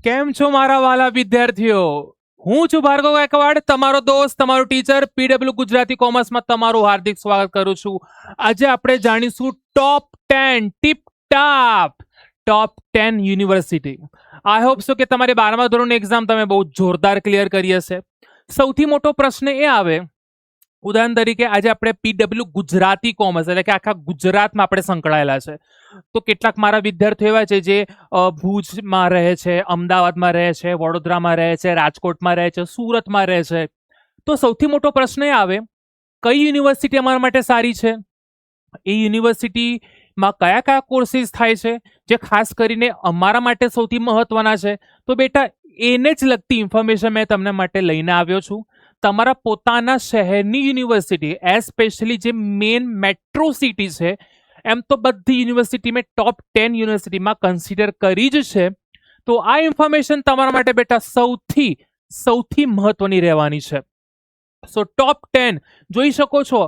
કેમ છો મારા વાલા વિદ્યાર્થીઓ? હું છું ભાર્ગવ ગાયકવાડ, તમારો દોસ્ત, તમારો ટીચર. પીડબ્લ્યુ ગુજરાતી કોમર્સમાં તમારું હાર્દિક સ્વાગત કરું છું. આજે આપણે જાણીશું ટોપ 10 tip top 10 university. I hope so કે તમારી 12મા ધોરણની એક્ઝામ તમે બહુ જોરદાર ક્લિયર કરી હશે. સૌથી મોટો પ્રશ્ન એ આવે, ઉદાહરણ તરીકે આજે આપણે પીડબ્લ્યુ ગુજરાતી કોમર્સ એટલે કે આખા ગુજરાતમાં આપણે સંકળાયેલા છે. તો કેટલાક મારા વિદ્યાર્થીઓ એવા છે જે ભુજમાં રહે છે, અમદાવાદમાં રહે છે, વડોદરામાં રહે છે, રાજકોટમાં રહે છે, સુરતમાં રહે છે. તો સૌથી મોટો પ્રશ્ન એ આવે, કઈ યુનિવર્સિટી અમારા માટે સારી છે? એ યુનિવર્સિટીમાં કયા કયા કોર્સીસ થાય છે જે ખાસ કરીને અમારા માટે સૌથી મહત્વના છે? તો બેટા એને જ લગતી ઇન્ફોર્મેશન મેં તમને માટે લઈને આવ્યો છું. તમારા પોતાના શહેરની યુનિવર્સિટી, એસ્પેશિયલી જે મેઇન મેટ્રો સિટી છે, એમ તો બધી યુનિવર્સિટી મેં ટોપ 10 યુનિવર્સિટીમાં કન્સિડર કરી જ છે. તો આ ઇન્ફોર્મેશન તમારા માટે બેટા સૌથી મહત્વની રહેવાની છે. સો ટોપ 10 જોઈ શકો છો.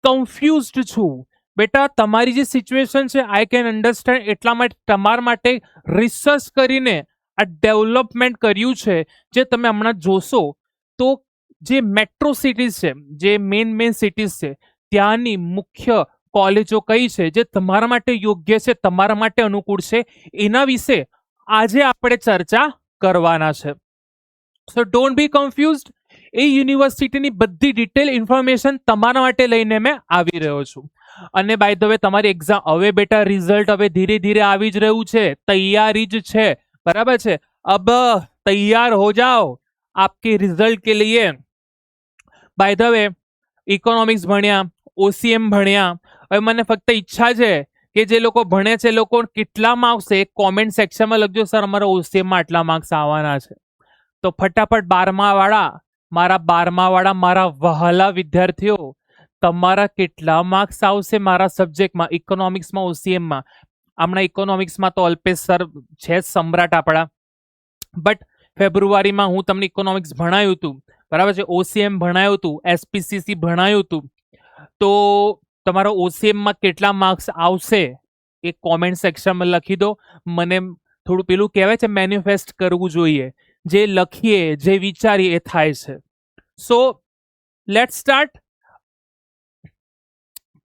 કન્ફ્યુઝડ છું બેટા, તમારી જે સિચ્યુએશન છે આઈ કેન અન્ડરસ્ટેન્ડ. એટલા માટે તમારા માટે રિસર્ચ કરીને આ ડેવલપમેન્ટ કર્યું છે. જે તમે હમણાં જોશો તો જે મેટ્રો સિટીઝ છે, જે મેઇન સિટીઝ છે, ત્યાંની મુખ્ય કોલેજો કઈ છે જે તમારા માટે યોગ્ય છે, તમારા માટે અનુકૂળ છે, એના વિશે આજે આપણે ચર્ચા કરવાના છે. સો ડોન્ટ બી કન્ફ્યુઝડ. એ યુનિવર્સિટીની બધી ડિટેલ ઇન્ફોર્મેશન તમારા માટે લઈને મેં આવી રહ્યો છું. અને બાય ધ વે તમારી એક્ઝામ હવે બેટા રિઝલ્ટ હવે ધીરે ધીરે આવી જ રહ્યું છે, તૈયારી જ છે, બરાબર છે. અબ તૈયાર હો જાઓ આપકે રિઝલ્ટ કે લીએ. બાય ધ વે ઇકોનોમિક્સ ભણ્યા, ઓસીએમ ભણ્યા. હવે મને ફક્ત ઈચ્છા છે કે જે લોકો ભણે છે એ લોકો કેટલામાં આવશે એક કોમેન્ટ સેક્શનમાં લખજો, સર અમારા ઓસીએમમાં આટલા માર્ક્સ આવવાના છે. તો ફટાફટ 12મા વાળા મારા વહાલા વિદ્યાર્થીઓ, તમારા કેટલા માર્ક્સ આવશે મારા સબ્જેક્ટમાં, ઇકોનોમિક્સમાં, ઓસીએમમાં? હમણાં ઇકોનોમિક્સમાં તો અલ્પેશ સર છે સમ્રાટ આપણા, બટ ફેબ્રુઆરીમાં હું તમને ઇકોનોમિક્સ ભણાયું હતું, બરાબર છે, ઓસીએમ ભણાયું હતું, એસપીસીસી ભણાયું હતું. તો તમારો ઓસીએમમાં કેટલા માર્ક્સ આવશે એ કોમેન્ટ સેક્શનમાં લખી દો. મને થોડું પેલું કહેવાય છે, મેનિફેસ્ટ કરવું જોઈએ. જે લખીએ, જે વિચારીએ એ થાય છે. So let's start.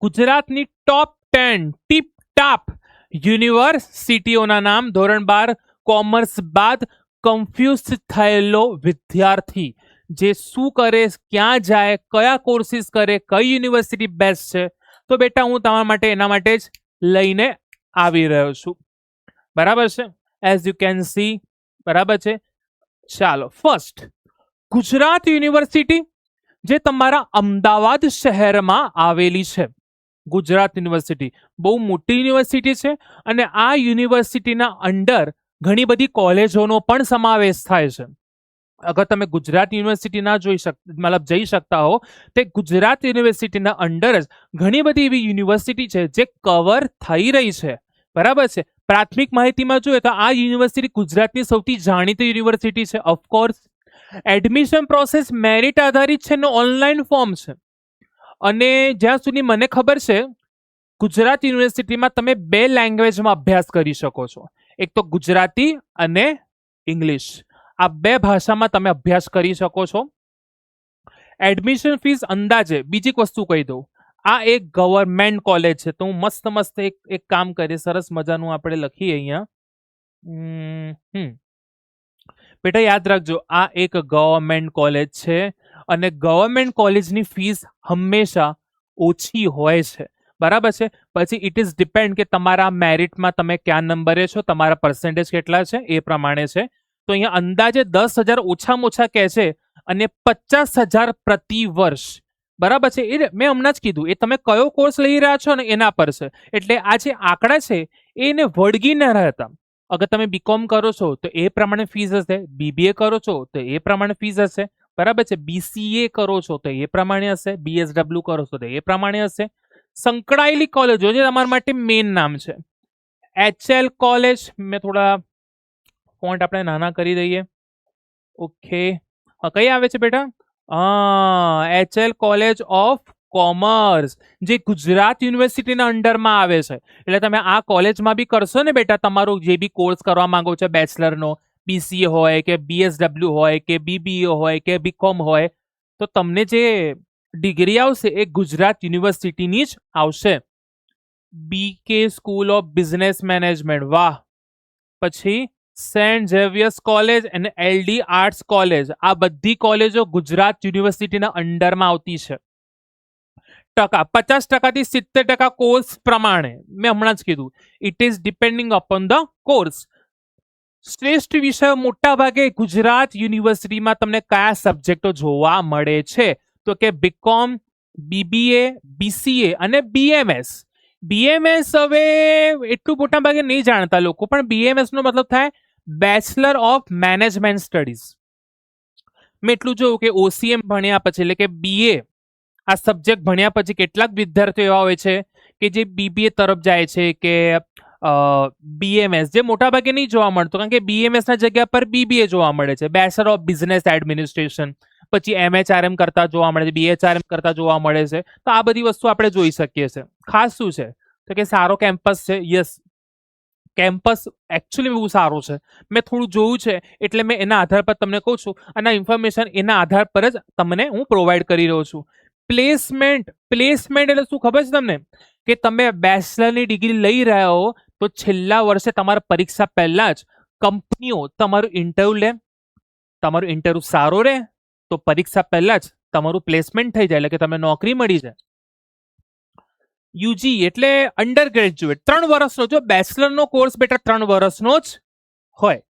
ગુજરાતની ટોપ 10 ટીપ યુનિવર્સિટીઓના નામ. ધોરણ 12 કોમર્સ બાદ કન્ફ્યુઝ થયેલો વિદ્યાર્થી જે શું કરે, ક્યાં જાય, કયા કોર્સિસ કરે, કઈ યુનિવર્સિટી બેસ્ટ છે, તો બેટા હું તમારા માટે એના માટે જ લઈને આવી રહ્યો છું, બરાબર છે. એઝ યુ કેન સી, બરાબર છે. ચાલો, ફર્સ્ટ ગુજરાત યુનિવર્સિટી જે તમારા અમદાવાદ શહેરમાં આવેલી છે. ગુજરાત યુનિવર્સિટી બહુ મોટી યુનિવર્સિટી છે અને આ યુનિવર્સિટીના અંડર ઘણી બધી કોલેજોનો પણ સમાવેશ થાય છે. અગર તમે ગુજરાત યુનિવર્સિટી ના જઈ શકતા હો, તે ગુજરાત યુનિવર્સિટીના અંડર જ ઘણી બધી એવી યુનિવર્સિટી છે જે કવર થઈ રહી છે, બરાબર છે. પ્રાથમિક માહિતીમાં જોઈએ તો આ યુનિવર્સિટી ગુજરાતની સૌથી જાણીતી યુનિવર્સિટી છે. ઓફકોર્સ એડમિશન પ્રોસેસ મેરિટ આધારિત છે અને ઓનલાઈન ફોર્મ છે. અને જ્યાં સુધી મને ખબર છે, ગુજરાત યુનિવર્સિટીમાં તમે 2 લેંગ્વેજમાં અભ્યાસ કરી શકો છો. એક તો ગુજરાતી અને ઇંગ્લિશ. આ 2 ભાષામાં તમે અભ્યાસ કરી શકો છો. એડમિશન ફીસ અંદાજે, બીજી વસ્તુ કહી દઉં, આ એક ગવર્મેન્ટ કોલેજ છે. તો હું મસ્ત એક કામ કરીએ, સરસ મજાનું આપણે લખીએ અહીંયા. બેટા યાદ રાખજો, આ એક ગવર્મેન્ટ કોલેજ છે અને ગવર્મેન્ટ કોલેજની ફીસ હંમેશા ઓછી હોય છે, બરાબર છે. પછી ઇટ ઇઝ ડિપેન્ડ કે તમારા મેરિટમાં તમે કયા નંબરે છો, તમારા પર્સન્ટેજ કેટલા છે એ પ્રમાણે છે. તો અહીંયા અંદાજે 10,000 ઓછામાં ઓછા કહે છે અને 50,000 પ્રતિ વર્ષ, બરાબર છે. એ મેં હમણાં જ કીધું, એ તમે કયો કોર્સ લઈ રહ્યા છો ને એના પર છે. એટલે આ જે આંકડા છે એને વળગી ન રહેતા. અગર તમે બીકોમ કરો છો તો એ પ્રમાણે ફીસ હશે, બીબીએ કરો છો તો એ પ્રમાણે ફીસ હશે, બરાબર છે. બીસીએ કરો છો તો એ પ્રમાણે હશે, બીએસડબલ્યુ કરો છો તો એ પ્રમાણે હશે. સંકળાયેલી કોલેજો જે તમારા માટે મેઇન નામ છે, એચએલ કોલેજ, મેં થોડા ફોન્ટ આપણે નાના કરી દઈએ. ઓકે, કઈ આવે છે બેટા? એચએલ કોલેજ ઓફ કોમર્સ, જે ગુજરાત યુનિવર્સિટીના અંડરમાં આવે છે. એટલે તમે આ કોલેજમાં બી કરશો ને બેટા, તમારો જે બી કોર્સ કરવા માંગો છો, બેચલરનો, BCA હોય કે BSW હોય કે BBA હોય કે BCom હોય, તો તમને જે ડિગ્રી આવશે એ ગુજરાત યુનિવર્સિટીની જ આવશે. BK school of business management, વાહ. પછી સેન્ટ ઝેવિયર્સ કોલેજ અને LD આર્ટ્સ કોલેજ, આ બધી કોલેજો ગુજરાત યુનિવર્સિટીના અંડરમાં આવતી છે. ટકા 50% થી 70% કોર્સ પ્રમાણે, મેં હમણાં જ કીધું, it is depending upon the course. શ્રેષ્ઠ વિષયો મોટા ભાગે ગુજરાત યુનિવર્સિટીમાં તમને કયા સબ્જેક્ટો જોવા મળે છે? તો કે BCom, BBA, BCA અને BMS. BMS હવે એટલું મોટા ભાગે નહીં જાણતા લોકો, પણ BMS નો મતલબ થાય બેચલર ઓફ મેનેજમેન્ટ સ્ટડીઝ. મેં એટલું જોયું કે OCM ભણ્યા પછી, એટલે કે BA આ સબ્જેક્ટ ભણ્યા પછી કેટલાક વિદ્યાર્થીઓ એવા હોય છે કે જે BBA તરફ જાય છે કે BMS, જે મોટા ભાગે નહીં જોવા મળતું, કારણ કે BMS ના જગ્યા પર BBA જોવા મળે છે, બેચલર ઓફ બિઝનેસ એડમિનિસ્ટ્રેશન. પછી MHRM કરતા જોવા મળે છે, BHRM કરતા જોવા મળે છે. તો આ બધી વસ્તુ આપણે જોઈ શકીએ છીએ. ખાસ શું છે તો કે સારો કેમ્પસ છે. યસ, કેમ્પસ એકચ્યુઅલી બહુ સારો છે. મેં થોડું જોયું છે એટલે મેં એના આધાર પર તમને કહું છું, અને આ ઇન્ફોર્મેશન એના આધાર પર જ તમને હું પ્રોવાઈડ કરી રહ્યો છું. પ્લેસમેન્ટ એટલે શું ખબર છે તમને? કે તમે બેચલરની ડિગ્રી લઈ રહ્યા હો તો છેલ્લા વર્ષે તમારા પરીક્ષા પહેલા જ કંપનીઓ તમારું ઇન્ટરવ્યુ લે. તમારું ઇન્ટરવ્યુ સારો રહે તો પરીક્ષા પહેલા જ તમારું પ્લેસમેન્ટ થઈ જાય, એટલે કે તમને નોકરી મળી જાય. UG એટલે અંડર ગ્રેજ્યુએટ, 3 વર્ષનો. જો બેચલરનો કોર્સ બેટા 3 વર્ષનો જ હોય,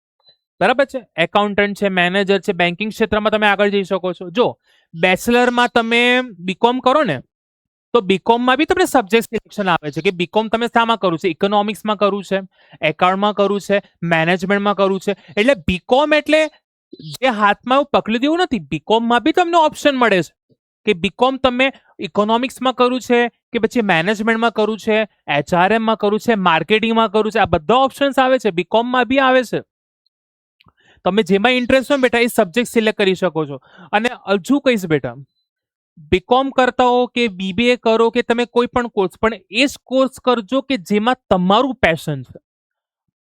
બરાબર છે. એકાઉન્ટન્ટ છે, મેનેજર છે, બેન્કિંગ ક્ષેત્રમાં તમે આગળ જઈ શકો છો. જો બેચલરમાં તમે BCom કરો ને, તો BComમાં બી તમને સબ્જેક્ટ સિલેક્શન આવે છે કે BCom તમે શામાં કરવું છે? ઇકોનોમિક્સમાં કરવું છે, એકાઉન્ટમાં કરવું છે, મેનેજમેન્ટમાં કરવું છે. એટલે BCom એટલે જે હાથમાં એવું પકડી દેવું નથી. BComમાં બી તમને ઓપ્શન મળે છે કે BCom તમે ઇકોનોમિક્સમાં કરવું છે કે પછી મેનેજમેન્ટમાં કરવું છે, HRMમાં કરવું છે, માર્કેટિંગમાં કરવું છે. આ બધા ઓપ્શન્સ આવે છે, BComમાં બી આવે છે. તમે જેમાં ઇન્ટરેસ્ટ હોય બેટા એ સબ્જેક્ટ સિલેક્ટ કરી શકો છો. અને હજુ કહીશ બેટા, BCom કરતા હો કે BBA કરો કે તમે કોઈ પણ કોર્સ, પણ એ જ કોર્સ કરજો કે જેમાં તમારું પેશન છે.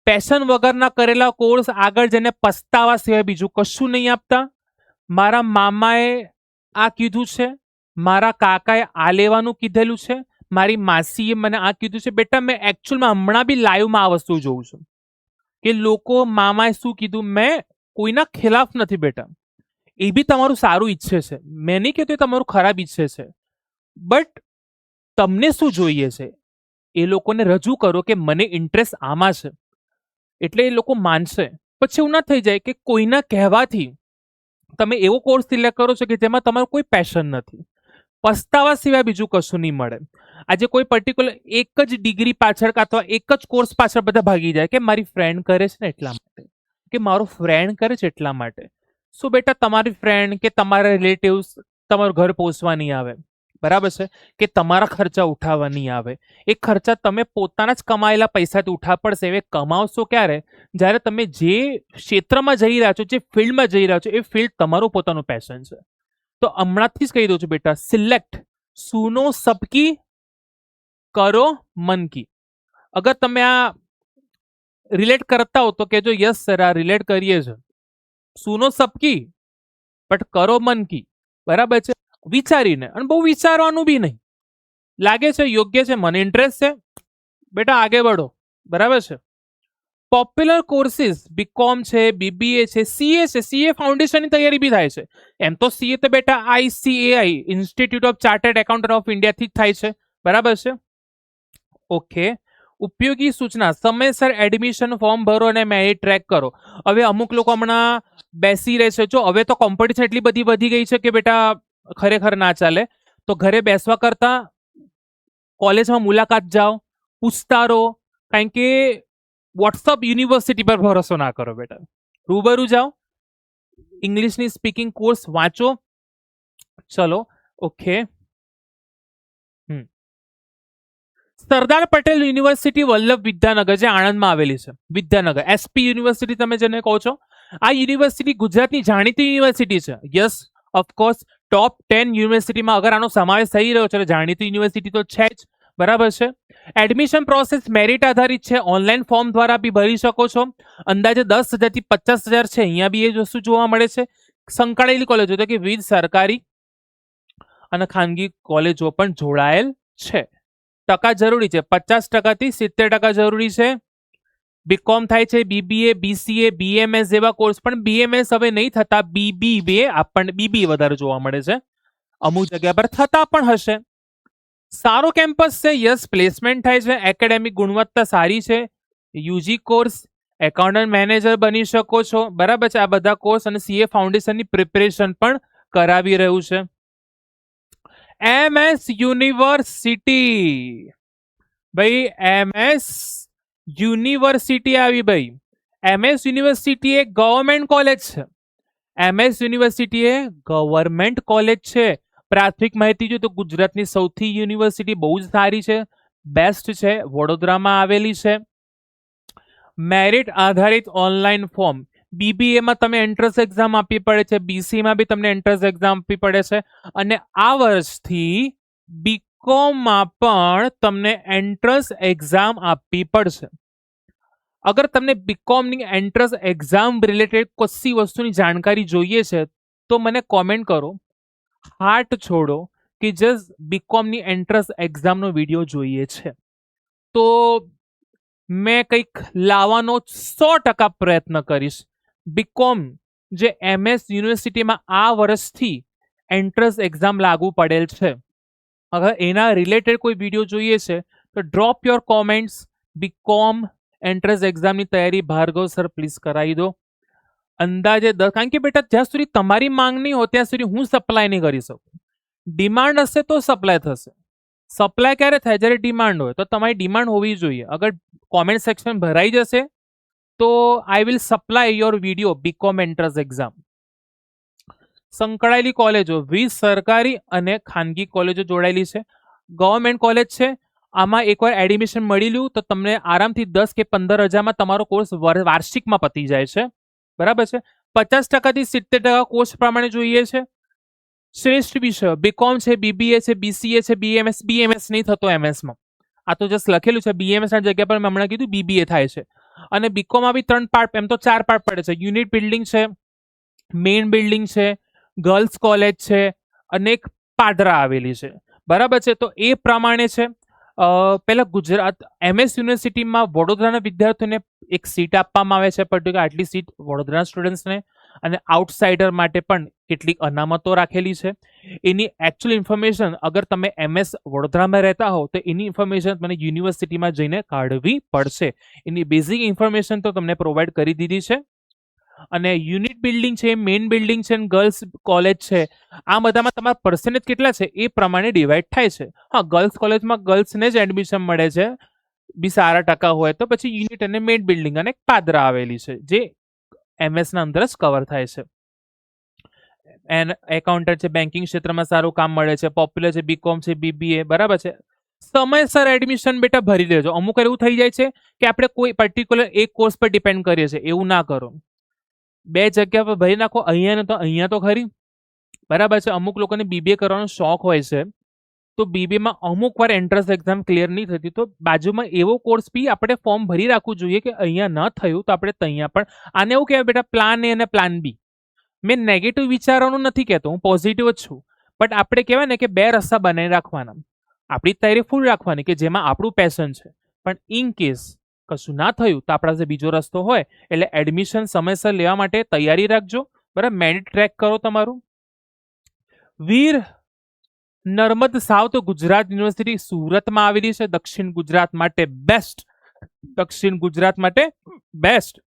પેશન વગરના કરેલા કોર્સ આગળ જઈને પસ્તાવા સિવાય બીજું કશું નહીં આપતા. મારા મામાએ આ કીધું છે, મારા કાકાએ આ લેવાનું કીધેલું છે, મારી માસીએ મને આ કીધું છે. બેટા મેં એકચ્યુઅલમાં હમણાં બી લાઈવમાં આ વસ્તુ જોઉં છું કે લોકો મામાએ શું કીધું. મેં કોઈના ખિલાફ નથી બેટા, એ બી તમારું સારું ઈચ્છે છે. મેં નહીં કહેતો એ તમારું ખરાબ ઈચ્છે છે, બટ તમને શું જોઈએ છે એ લોકોને રજૂ કરો કે મને ઇન્ટરેસ્ટ આમાં છે, એટલે એ લોકો માનશે. પછી એવું ના થઈ જાય કે કોઈના કહેવાથી તમે એવો કોર્સ સિલેક્ટ કરો છો કે જેમાં તમારું કોઈ પેશન નથી. પસ્તાવા સિવાય બીજું કશું નહીં મળે. આજે કોઈ પર્ટિક્યુલર એક જ ડિગ્રી પાછળ અથવા એક જ કોર્સ પાછળ બધા ભાગી જાય કે મારી ફ્રેન્ડ કરે છે ને એટલા માટે, કે મારો ફ્રેન્ડ કરે છે એટલા માટે. શું બેટા તમારી ફ્રેન્ડ કે તમારા રિલેટિવ્સ તમારું ઘર પોષવા નહીં આવે, બરાબર છે, કે તમારા ખર્ચા ઉઠાવવા નહીં આવે. એ ખર્ચા તમે પોતાના જ કમાયેલા પૈસાથી ઉઠાવવા પડશે. હવે કમાવશો ક્યારે? જ્યારે તમે જે ક્ષેત્રમાં જઈ રહ્યા છો, જે ફિલ્ડમાં જઈ રહ્યા છો, એ ફિલ્ડ તમારું પોતાનું પેશન છે. તો હમણાંથી જ કહી દઉં છું બેટા, સિલેક્ટ સુનો સબકી કરો મન કી. અગર તમે આ રિલેટ કરતા હો તો કહેજો યસ સર આ રિલેટ કરીએ છે. સુનો સબકી બટ કરો મન કી, બરાબર છે. વિચારીને, અને બહુ વિચારવાનું બી નહીં. લાગે છે યોગ્ય છે, મને ઇન્ટરેસ્ટ છે, બેટા આગે બઢો, બરાબર છે. પોપ્યુલર કોર્સિસ BCom છે, BBA છે, CA છે. CA ફાઉન્ડેશનની તૈયારી બી થાય છે. એમ તો CA તો બેટા ICAI institute of chartered accountant ઓફ ઇન્ડિયાથી જ થાય છે, બરાબર છે. ઓકે. ઉપયોગી સૂચના, સમયસર એડમિશન ફોર્મ ભરો અને મેરિટ ટ્રેક કરો. હવે અમુક લોકો હમણાં બેસી રહે છે. જો હવે તો કોમ્પિટિશન એટલી બધી વધી ગઈ છે કે બેટા ખરેખર ના ચાલે. તો ઘરે બેસવા કરતા કોલેજમાં મુલાકાત જાઓ, પૂછતા રહો. કારણ કે વોટ્સઅપ યુનિવર્સિટી પર ભરોસો ના કરો બેટા, રૂબરૂ જાઓ, ઇંગ્લિશની સ્પીકિંગ કોર્સ વાંચો. ચલો ઓકે. સરદાર પટેલ યુનિવર્સિટી વલ્લભ વિદ્યાનગર, જે આણંદમાં આવેલી છે, વિદ્યાનગર SP યુનિવર્સિટી તમે જેને કહો છો. આ યુનિવર્સિટી ગુજરાતની જાણીતી યુનિવર્સિટી છે. યસ ઓફકોર્સ, ટોપ 10 યુનિવર્સિટીમાં અગર આનો સમાવેશ થઈ રહ્યો છે, જાણીતી યુનિવર્સિટી તો છે જ. બરાબર છે. એડમિશન પ્રોસેસ મેરિટ આધારિત છે. ઓનલાઈન ફોર્મ દ્વારા બી ભરી શકો છો. અંદાજે 10,000 થી 50,000 છે. અહીંયા બી એ જ વસ્તુ જોવા મળે છે. સંકળાયેલી કોલેજો એટલે કે વિવિધ સરકારી અને ખાનગી કોલેજો પણ જોડાયેલ છે. ટકા જરૂરી છે. 50% થી 70% જરૂરી છે. બીકોમ થાય છે, બીબીએ, બીસીએ, બીએમએસ જેવા કોર્સ, પણ બીએમએસ હવે નહીં થતા, બીબીએ આપણને બીબી વધારે જોવા મળે છે. અમુક જગ્યા પર થતા પણ હશે. સારો કેમ્પસ છે, યસ, પ્લેસમેન્ટ થાય છે, એકેડેમિક ગુણવત્તા સારી છે, યુજી કોર્સ, એકાઉન્ટન્ટ મેનેજર બની શકો છો, બરાબર છે. આ બધા કોર્સ અને સીએ ફાઉન્ડેશનની પ્રિપેરેશન પણ કરાવી રહ્યું છે. એમએસ યુનિવર્સિટી, ભાઈ એમએસ યુનિવર્સિટી આવી ભાઈ. એમએસ યુનિવર્સિટી એ ગવર્મેન્ટ કોલેજ છે. એમએસ યુનિવર્સિટી એ ગવર્મેન્ટ કોલેજ છે. પ્રાથમિક માહિતી જો તો ગુજરાતની સૌથી યુનિવર્સિટી બહુ જ સારી છે, બેસ્ટ છે, વડોદરામાં આવેલી છે. મેરિટ આધારિત ઓનલાઈન ફોર્મ. બીબીએ માં તમે એન્ટ્રન્સ એક્ઝામ આપવી પડે છે, બીસી માં બી તમને એન્ટ્રન્સ એક્ઝામ આપવી પડે છે, અને આ વર્ષથી બીકોમ માં પણ તમને એન્ટ્રન્સ એક્ઝામ આપવી પડશે. અગર તમને બીકોમ ની એન્ટ્રન્સ એક્ઝામ રિલેટેડ કશી વસ્તુની જાણકારી જોઈએ છે તો મને કોમેન્ટ કરો, હાર્ટ છોડો કે જસ્ટ બીકોમ ની એન્ટ્રન્સ એક્ઝામનો વિડીયો જોઈએ છે, તો મેં કંઈક લાવવાનો 100% પ્રયત્ન કરીશ. બીકોમ જે એમએસ યુનિવર્સિટીમાં આ વર્ષથી એન્ટ્રન્સ એક્ઝામ લાગુ પડેલ છે, અગર એના રિલેટેડ કોઈ વિડીયો જોઈએ છે તો drop your comments. BCom entrance એક્ઝામની તૈયારી ભાર્ગવ સર પ્લીઝ કરાવી દો. અંદાજે 10, કારણ કે બેટા જ્યાં સુધી તમારી માંગ નહીં હોય ત્યાં સુધી હું સપ્લાય નહીં કરી શકું. ડિમાન્ડ હશે તો સપ્લાય થશે. સપ્લાય ક્યારે થાય? જ્યારે ડિમાન્ડ હોય. તો તમારી ડિમાન્ડ હોવી જોઈએ. અગર કોમેન્ટ સેક્શન ભરાઈ જશે તો I will supply your video BCom entrance exam. સંકળાયેલી કોલેજો 20 સરકારી અને ખાનગી કોલેજો જોડાયેલી છે. ગવર્મેન્ટ કોલેજ છે. આમાં એકવાર એડમિશન મળી લ્યું તો તમને આરામથી 10 કે 15 હજારમાં તમારો કોર્સ વાર્ષિકમાં પતી જાય છે, બરાબર છે. 50% થી 70% કોર્સ પ્રમાણે જોઈએ છે. શ્રેષ્ઠ વિષય બીકોમ છે, બીબીએ છે, બીસીએ છે, બીએમએસ. બીએમએસ નહીં થતો એમએસમાં, આ તો જસ્ટ લખેલું છે. બીએમએસ ના જગ્યા પર મેં હમણાં કીધું બીબીએ થાય છે. અને બીકોમમાં બી 3 પાર્ટ, એમ તો 4 પાર્ટ પડે છે. યુનિટ બિલ્ડિંગ છે, મેઇન બિલ્ડિંગ છે, ગર્લ્સ કોલેજ છે અને એક પાદરા આવેલી છે, બરાબર છે. તો એ પ્રમાણે છે. પહેલા ગુજરાત એમએસ યુનિવર્સિટીમાં વડોદરાના વિદ્યાર્થીઓને એક સીટ આપવામાં આવે છે, પર્ટિક્યુલર આટલી સીટ વડોદરા સ્ટુડન્ટ્સને, અને આઉટસાઇડર માટે પણ કેટલીક અનામતો રાખેલી છે. એની એકચ્યુઅલ ઇન્ફોર્મેશન અગર તમે એમએસ વડોદરામાં રહેતા હો તો એની ઇન્ફોર્મેશન મને યુનિવર્સિટીમાં જઈને કાઢવી પડશે. એની બેઝિક ઇન્ફોર્મેશન તો તમને પ્રોવાઈડ કરી દીધી છે. અને યુનિટ બિલ્ડિંગ છે, મેઇન બિલ્ડિંગ છે, ગર્લ્સ કોલેજ છે, આ બધામાં તમારા પર્સન્ટેજ કેટલા છે એ પ્રમાણે ડિવાઈડ થાય છે. હા, ગર્લ્સ કોલેજમાં ગર્લ્સને જ એડમિશન મળે છે, બી સારા ટકા હોય તો. પછી યુનિટ અને મેઇન બિલ્ડિંગ અને પાદરા આવેલી છે જે એમએસ ના અંદર જ કવર થાય છે. એન્ડ એકાઉન્ટન્ટ છે, બેન્કિંગ ક્ષેત્રમાં સારું કામ મળે છે, પોપ્યુલર છે, બીકોમ છે, બીબીએ, બરાબર છે. સમયસર એડમિશન બેટા ભરી લેજો. અમુક એવું થઈ જાય છે કે આપણે કોઈ પર્ટિક્યુલર એક કોર્સ પર ડિપેન્ડ કરીએ છીએ, એવું ના કરો. 2 જગ્યા પર ભરી નાખો, અહીંયા તો ખરી, બરાબર છે. અમુક લોકોને બીબીએ કરવાનો શોખ હોય છે તો બીબીએમાં અમુક વાર એન્ટ્રન્સ એક્ઝામ ક્લિયર નહીં થતી, તો બાજુમાં એવો કોર્સ બી આપણે ફોર્મ ભરી રાખવું જોઈએ કે અહીંયા ન થયું તો આપણે ત્યાં પણ. આને એવું કહેવાય બેટા પ્લાન એ અને પ્લાન બી. મેં નેગેટિવ વિચારવાનું નથી કહેતો, હું પોઝિટિવ જ છું, બટ આપણે કહેવાય ને કે 2 રસ્તા બનાવી રાખવાના. આપણી તૈયારી ફૂલ રાખવાની કે જેમાં આપણું પેશન છે, પણ ઇન કેસ કશું ના થયું તો આપણા પાસે બીજો રસ્તો હોય. એટલે એડમિશન સમયસર લેવા માટે તૈયારી રાખજો, બરાબર. મેરિટ ટ્રેક કરો તમારું. વીર નર્મદ સાઉથ ગુજરાત યુનિવર્સિટી સુરતમાં આવેલી છે. દક્ષિણ ગુજરાત માટે બેસ્ટ, દક્ષિણ ગુજરાત માટે બેસ્ટ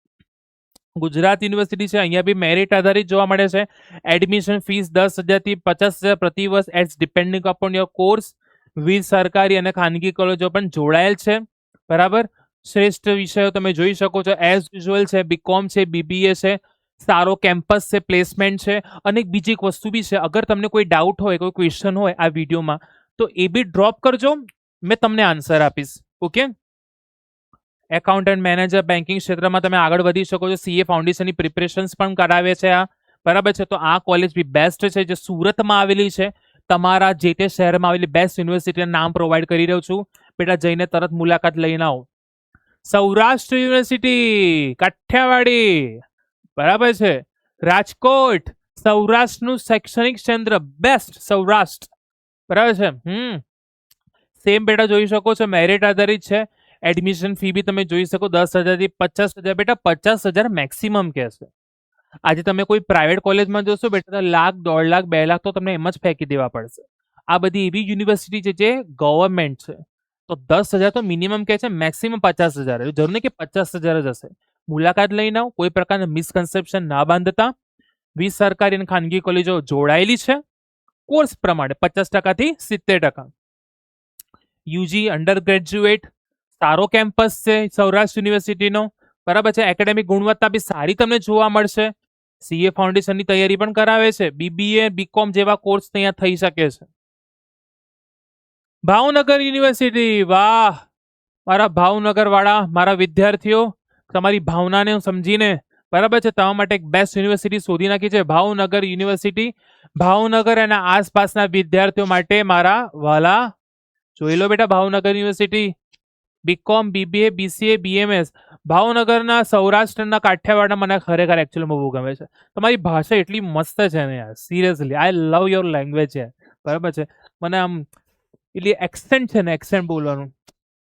ગુજરાત યુનિવર્સિટી છે. અહીંયા બી મેરિટ આધારિત જોવા મળે છે. એડમિશન ફીસ 10,000 થી 50,000 પ્રતિ વર્ષ, એટ્સ ડિપેન્ડિંગ અપોન યોર કોર્સ. વિવિધ સરકારી અને ખાનગી કોલેજો પણ જોડાયેલ છે, બરાબર. શ્રેષ્ઠ વિષયો તમે જોઈ શકો છો, એઝ યુઝ્યુઅલ છે, બીકોમ છે, બીબીએ છે, સારો કેમ્પસ છે, પ્લેસમેન્ટ છે. અને એક બીજી એક વસ્તુ બી છે, અગર તમને કોઈ ડાઉટ હોય, કોઈ ક્વેશ્ચન હોય આ વિડીયોમાં તો એ બી ડ્રોપ કરજો, મેં તમને આન્સર આપીશ. ઓકે. એકાઉન્ટન્ટ મેનેજર બેન્કિંગ ક્ષેત્રમાં તમે આગળ વધી શકો છો. સીએ ફાઉન્ડેશનની પ્રિપરેશન્સ પણ કરાવે છે આ, બરાબર છે. તો આ કોલેજ બી બેસ્ટ છે જે સુરતમાં આવેલી છે. તમારા જે તે શહેરમાં આવેલી બેસ્ટ યુનિવર્સિટીના નામ પ્રોવાઈડ કરી રહ્યો છું. બેટા જઈને તરત મુલાકાત લઈને આવો. સૌરાષ્ટ્ર યુનિવર્સિટી કાઠિયાવાડી, બરાબર છે. રાજકોટ, સૌરાષ્ટ્રનું શૈક્ષણિક કેન્દ્ર બેસ્ટ સૌરાષ્ટ્ર, બરાબર છે. સેમ બેટા જોઈ શકો છો, મેરિટ આધારિત છે. એડમિશન ફી બી તમે જોઈ શકો 10,000 થી 50,000. બેટા 50,000 મેક્સિમમ કે છે. આજે તમે કોઈ પ્રાઇવેટ કોલેજમાં જોશો બેટા, લાખ, 1.5 લાખ, 2 લાખ તો તમને એમ જ ફેંકી દેવા પડશે. આ બધી એવી યુનિવર્સિટી છે જે ગવર્મેન્ટ છે, તો 10,000 તો મિનિમમ કે છે, મેક્સિમમ 50,000. જરૂર નહીં કે 50,000 જ હશે. મુલાકાત લઈને આવો, કોઈ પ્રકારના મિસકન્સેપ્શન ના બાંધતા. 20 સરકારી અને ખાનગી કોલેજો જોડાયેલી છે કોર્સ પ્રમાણે 50% થી 70%. યુજી અંડર ગ્રેજ્યુએટ, સારો કેમ્પસ છે સૌરાષ્ટ્ર યુનિવર્સિટીનો, બરાબર છે. એકેડેમિક ગુણવત્તા બી સારી તમને જોવા મળશે. સીએ ફાઉન્ડેશનની તૈયારી પણ કરાવે છે. બીબીએ, બીકોમ જેવા કોર્સ ત્યાં થઈ શકે છે. ભાવનગર યુનિવર્સિટી, વાહ મારા ભાવનગર વાળા મારા વિદ્યાર્થીઓ, તમારી ભાવનાને સમજીને, બરાબર છે, તમારા માટે એક બેસ્ટ યુનિવર્સિટી શોધી નાખી છે ભાવનગર યુનિવર્સિટી. ભાવનગર અને આસપાસના વિદ્યાર્થીઓ માટે મારા વાલા જોઈ લો બેટા, Bhavnagar university BCom, BBA, BCA, BMS. ભાવનગરના સૌરાષ્ટ્રના કાઠિયાવાડના મને ખરેખર એકચ્યુઅલીમાં બહુ ગમે છે. તમારી ભાષા એટલી મસ્ત છે ને યાર, seriously I love your language યાર, બરાબર છે. મને આમ એટલી એક્સેન્ટ છે ને, એક્સેન્ટ બોલવાનું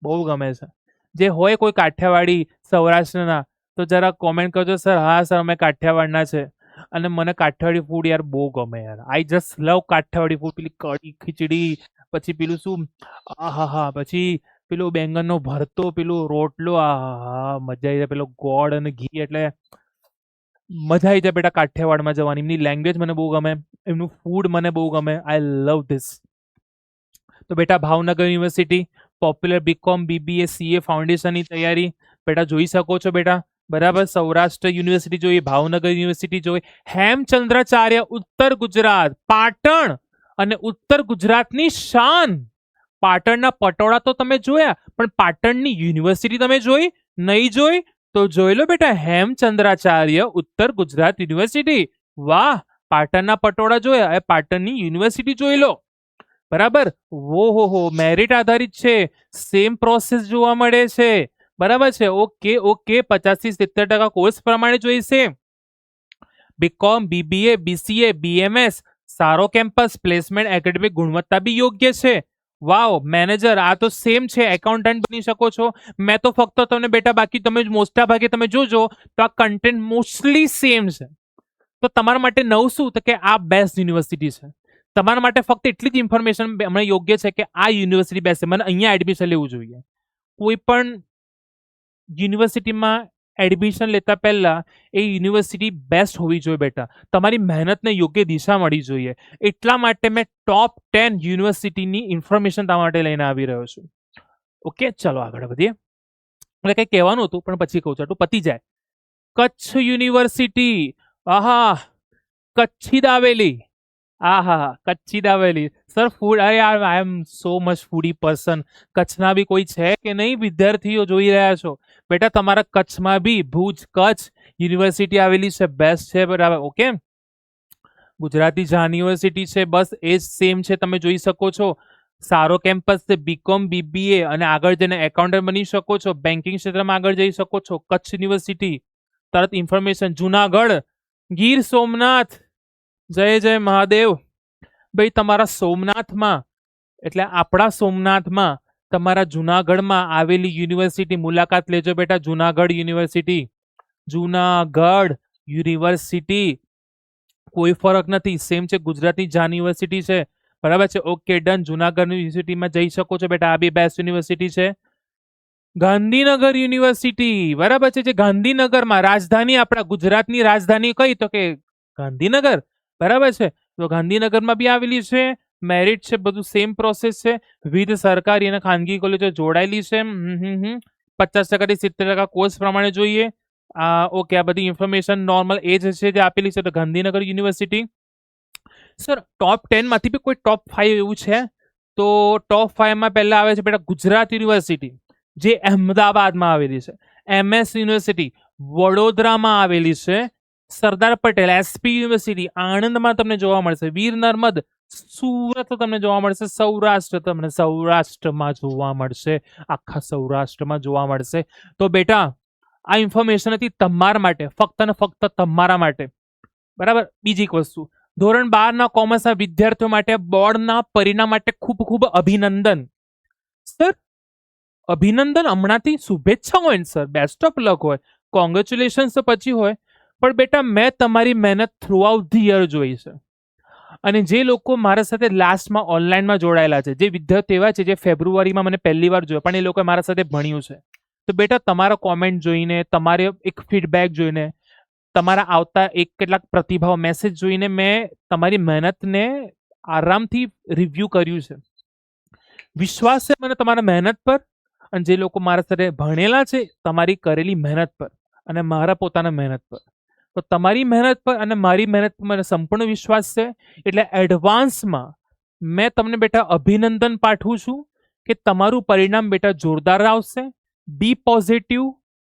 બહુ ગમે છે. જે હોય કોઈ કાઠિયાવાડી સૌરાષ્ટ્રના તો જરા કોમેન્ટ કરજો સર. હા સર અમે કાઠિયાવાડના છે અને મને કાઠિયાવાડી ફૂડ યાર બહુ ગમે યાર. I just love Kathiyawadi food. પેલી કઢી ખીચડી, પછી પેલું શું, હા, પછી પેલું બેંગનનો ભરતો, પેલું રોટલો, મજા આવી જાય. પેલો ગોળ અને ઘી, એટલે મજા આવી જાય બેટા કાઠિયાવાડમાં જવાની. એમની લેંગ્વેજ મને બહુ ગમે, એમનું ફૂડ મને બહુ ગમે. I love this. તો બેટા Bhavnagar university, popular B Com, BBA, CA ફાઉન્ડેશનની તૈયારી બેટા જોઈ શકો છો બેટા, બરાબર. સૌરાષ્ટ્ર યુનિવર્સિટી જોઈ, ભાવનગર યુનિવર્સિટી જોઈ. હેમચંદ્રાચાર્ય ઉત્તર ગુજરાત, પાટણ અને ઉત્તર ગુજરાતની શાન. પાટણના પટોળા તો તમે જોયા, પણ પાટણની યુનિવર્સિટી તમે જોઈ નહીં? જોઈ તો જોઈ લો બેટા, હેમચંદ્રાચાર્ય ઉત્તર ગુજરાત યુનિવર્સિટી. વાહ, પાટણના પટોળા જોયા, પાટણની યુનિવર્સિટી જોઈ લો, બરાબર. હો મેરિટ આધારિત છે, સેમ પ્રોસેસ જોવા મળે છે, બરાબર છે. ઓકે 50 થી 70% કોર્સ પ્રમાણે જોઈશે. બીકોમ, બીબીએ, બીસીએ, બીએમએસ, સારો કેમ્પસ, પ્લેસમેન્ટ, એકેડેમિક ગુણવત્તા બી યોગ્ય છે. વાવ, મેનેજર આ તો સેમ છે, એકાઉન્ટન્ટ બની શકો છો. મેં તો ફક્ત તમને બેટા, બાકી તમે મોટા ભાગે તમે જોજો તો આ કન્ટેન્ટ મોસ્ટલી સેમ છે. તો તમારા માટે નવું શું, તો કે આ બેસ્ટ યુનિવર્સિટી છે. તમારા માટે ફક્ત એટલી જ ઇન્ફોર્મેશન હમણાં યોગ્ય છે કે આ યુનિવર્સિટી બેસ્ટ છે, મને અહીંયા એડમિશન લેવું જોઈએ. કોઈ પણ યુનિવર્સિટીમાં એડમિશન લેતા પહેલા એ યુનિવર્સિટી બેસ્ટ હોવી જોઈએ બેટા. તમારી મહેનતને યોગ્ય દિશા મળી જોઈએ. એટલા માટે મેં ટોપ 10 યુનિવર્સિટીની ઇન્ફોર્મેશન તમારા માટે લઈને આવી રહ્યો છું. ઓકે, ચલો આગળ વધીએ. એટલે કંઈ કહેવાનું હતું પણ પછી કહું છું, આટલું પતી જાય. Kutch university, Kutchi dabeli, Kutchi dabeli. Sir food, I am so much foodie person. કચ્છના બી કોઈ છે કે નહીં વિદ્યાર્થીઓ જોઈ રહ્યા છો? બેટા તમારા કચ્છમાં બી ભુજ કચ્છ યુનિવર્સિટી આવેલી છે, બેસ્ટ છે, બરાબર. ઓકે, ગુજરાતી જાન યુનિવર્સિટી છે, બસ એ જ સેમ છે, તમે જોઈ શકો છો. સારો કેમ્પસ છે, બીકોમ, બીબીએ અને આગળ જઈને એકાઉન્ટન્ટ બની શકો છો, બેન્કિંગ ક્ષેત્રમાં આગળ જઈ શકો છો. કચ્છ યુનિવર્સિટી, તરત ઇન્ફોર્મેશન. જુનાગઢ, ગીર સોમનાથ, જય મહાદેવ. ભાઈ તમારા સોમનાથમાં, એટલે આપણા સોમનાથમાં, તમારા જુનાગઢમાં આવેલી યુનિવર્સિટી મુલાકાત લેજો બેટા. જુનાગઢ યુનિવર્સિટી, જુનાગઢ યુનિવર્સિટી કોઈ ફરક નથી, સેમ છે, ગુજરાતી જાન યુનિવર્સિટી છે, બરાબર છે. Okay done. જુનાગઢ યુનિવર્સિટીમાં જઈ શકો છો બેટા, આ બી બેસ્ટ યુનિવર્સિટી છે. ગાંધીનગર યુનિવર્સિટી, બરાબર છે, જે ગાંધીનગરમાં રાજધાની, આપણા ગુજરાતની રાજધાની કઈ, તો કે ગાંધીનગર, બરાબર છે. તો ગાંધીનગરમાં બી આવેલી છે. મેરિટ છે, બધું સેમ પ્રોસેસ છે. વિવિધ સરકારી અને ખાનગી કોલેજો જોડાયેલી છે. 50% થી 70% કોર્સ પ્રમાણે જોઈએ. ઓકે, આ બધી ઇન્ફોર્મેશન નોર્મલ એ જ છે જે આપેલી છે. તો ગાંધીનગર યુનિવર્સિટી. સર ટોપ 10 માંથી બી કોઈ ટોપ 5 એવું છે? તો ટોપ 5 માં પહેલા આવે છે બેટા ગુજરાત યુનિવર્સિટી, જે અહેમદાબાદમાં આવેલી છે. MS યુનિવર્સિટી વડોદરામાં આવેલી છે. સરદાર પટેલ SP યુનિવર્સિટી આણંદમાં તમને જોવા મળશે. વીર નર્મદ સુરત તમને જોવા મળશે, સૌરાષ્ટ્ર તમને સૌરાષ્ટ્રમાં જોવા મળશે, આખા સૌરાષ્ટ્રમાં જોવા મળશે. તો બેટા આ ઇન્ફોર્મેશન હતી તમારા માટે, ફક્ત ને ફક્ત તમારા માટે, બરાબર. બીજી એક વસ્તુ, ધોરણ 12 કોમર્સના વિદ્યાર્થીઓ માટે બોર્ડના પરિણામ માટે ખૂબ ખૂબ અભિનંદન. સર અભિનંદન હમણાંથી શુભેચ્છા હોય ને સર, બેસ્ટ ઓફ લક હોય, કોંગ્રેચ્યુલેશન્સ તો પછી હોય, પણ બેટા મેં તમારી મહેનત થ્રુ આઉટ ધી યર જોઈ છે. અને જે લોકો મારા સાથે લાસ્ટમાં ઓનલાઈનમાં જોડાયેલા છે, જે વિદ્યાર્થીઓ એવા છે જે ફેબ્રુઆરીમાં મને પહેલી વાર જોયા પણ એ લોકોએ મારા સાથે ભણ્યું છે, તો બેટા તમારા કોમેન્ટ જોઈને, તમારે એક ફીડબેક જોઈને, તમારા આવતા એક કેટલાક પ્રતિભાવ મેસેજ જોઈને મેં તમારી મહેનતને આરામથી રિવ્યૂ કર્યું છે. વિશ્વાસ છે મને તમારા મહેનત પર, અને જે લોકો મારા સાથે ભણેલા છે તમારી કરેલી મહેનત પર અને મારા પોતાના મહેનત પર. તો તમારી મહેનત પર અને મારી મહેનત પર મને સંપૂર્ણ વિશ્વાસ છે. એટલે એડવાન્સમાં મેં તમને બેટા અભિનંદન પાઠવું છું કે તમારું પરિણામ બેટા જોરદાર આવશે. Be positive,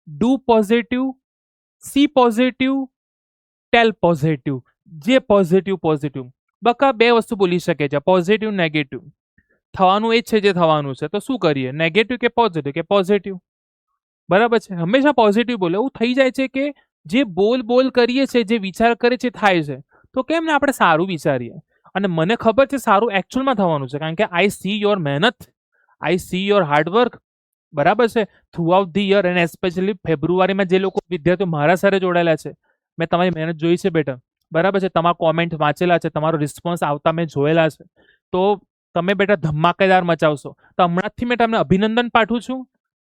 do positive, see positive, tell positive. જે પોઝિટિવ પોઝિટિવ બકા બે વસ્તુ બોલી શકે છે, પોઝિટિવ નેગેટિવ. થવાનું એ જ છે જે થવાનું છે, તો શું કરીએ, નેગેટિવ કે પોઝિટિવ? કે પોઝિટિવ, બરાબર છે. હંમેશા પોઝિટિવ બોલે. એવું થઈ જાય છે કે જે બોલ કરીએ છે, જે વિચાર કરે છે થાય છે, તો કેમ ને આપણે સારું વિચારીએ. અને મને ખબર છે સારું એકચ્યુઅલમાં થવાનું છે, કારણ કે આઈ સી યોર મહેનત, આઈ સી યોર હાર્ડવર્ક, બરાબર છે, થ્રુ આઉટ ધી યર. અને એસ્પેશિયલી ફેબ્રુઆરીમાં જે લોકો વિદ્યાર્થીઓ મારા સાથે જોડાયેલા છે, મેં તમારી મહેનત જોઈ છે બેટા, બરાબર છે, તમારા કોમેન્ટ વાંચેલા છે, તમારો રિસ્પોન્સ આવતા મેં જોયેલા છે. તો તમે બેટા ધમાકેદાર મચાવશો. તો હમણાંથી મેં તમને અભિનંદન પાઠવું છું.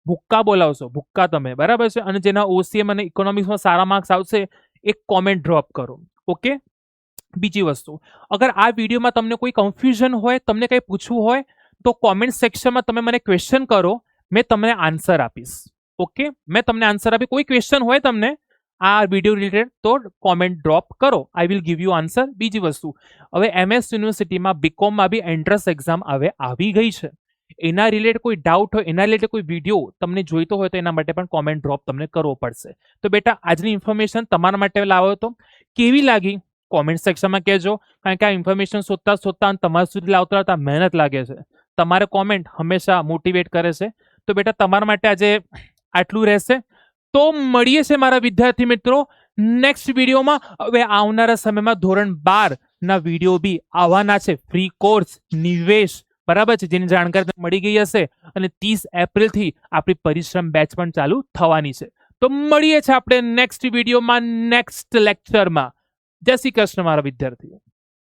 ભુક્કા બોલાવશો, ભુક્કા તમે, બરાબર છે. અને જેના ઓસીએમ અને ઇકોનોમિક્સમાં સારા માર્ક્સ આવશે, એક કોમેન્ટ ડ્રોપ કરો. ઓકે. બીજી વસ્તુ, અગર આ વિડીયોમાં તમને કોઈ કન્ફ્યુઝન હોય, તમને કંઈ પૂછવું હોય, તો કોમેન્ટ સેક્શનમાં તમે મને ક્વેશ્ચન કરો, મેં તમને આન્સર આપીશ. ઓકે, મેં તમને આન્સર આપી. કોઈ ક્વેશ્ચન હોય તમને આ વિડીયો રિલેટેડ, તો કોમેન્ટ ડ્રોપ કરો, I will give you answer. બીજી વસ્તુ, હવે MS યુનિવર્સિટીમાં બીકોમમાં બી એન્ટ્રન્સ એક્ઝામ હવે આવી ગઈ છે. એના રિલેટેડ કોઈ ડાઉટ હોય, એના રિલેટેડ કોઈ વિડીયો તમને જોઈતો હોય, તો એના માટે પણ કોમેન્ટ ડ્રોપ તમને કરવો પડશે. તો બેટા આજની ઇન્ફોર્મેશન તમારા માટે લાવ્યો હતો. કેવી લાગી કોમેન્ટ સેક્શનમાં કહેજો, કારણ કે આ ઇન્ફોર્મેશન શોધતા તમારા સુધી લાવતા મહેનત લાગે છે. તમારે કોમેન્ટ હંમેશા મોટિવેટ કરે છે. તો બેટા તમારા માટે આજે આટલું રહેશે. તો મળીએ છે મારા વિદ્યાર્થી મિત્રો નેક્સ્ટ વિડીયોમાં. હવે આવનારા સમયમાં ધોરણ 12 ના વિડીયો બી આવવાના છે. ફ્રી કોર્સ નિવેશ, બરાબર છે, જેની જાણકારી મળી ગઈ હશે. અને 30 એપ્રિલથી આપણી પરિશ્રમ બેચ પણ ચાલુ થવાની છે. તો મળીએ છીએ આપણે નેક્સ્ટ વિડીયોમાં, નેક્સ્ટ લેક્ચરમાં. જય શ્રી કૃષ્ણ મારા વિદ્યાર્થીઓ.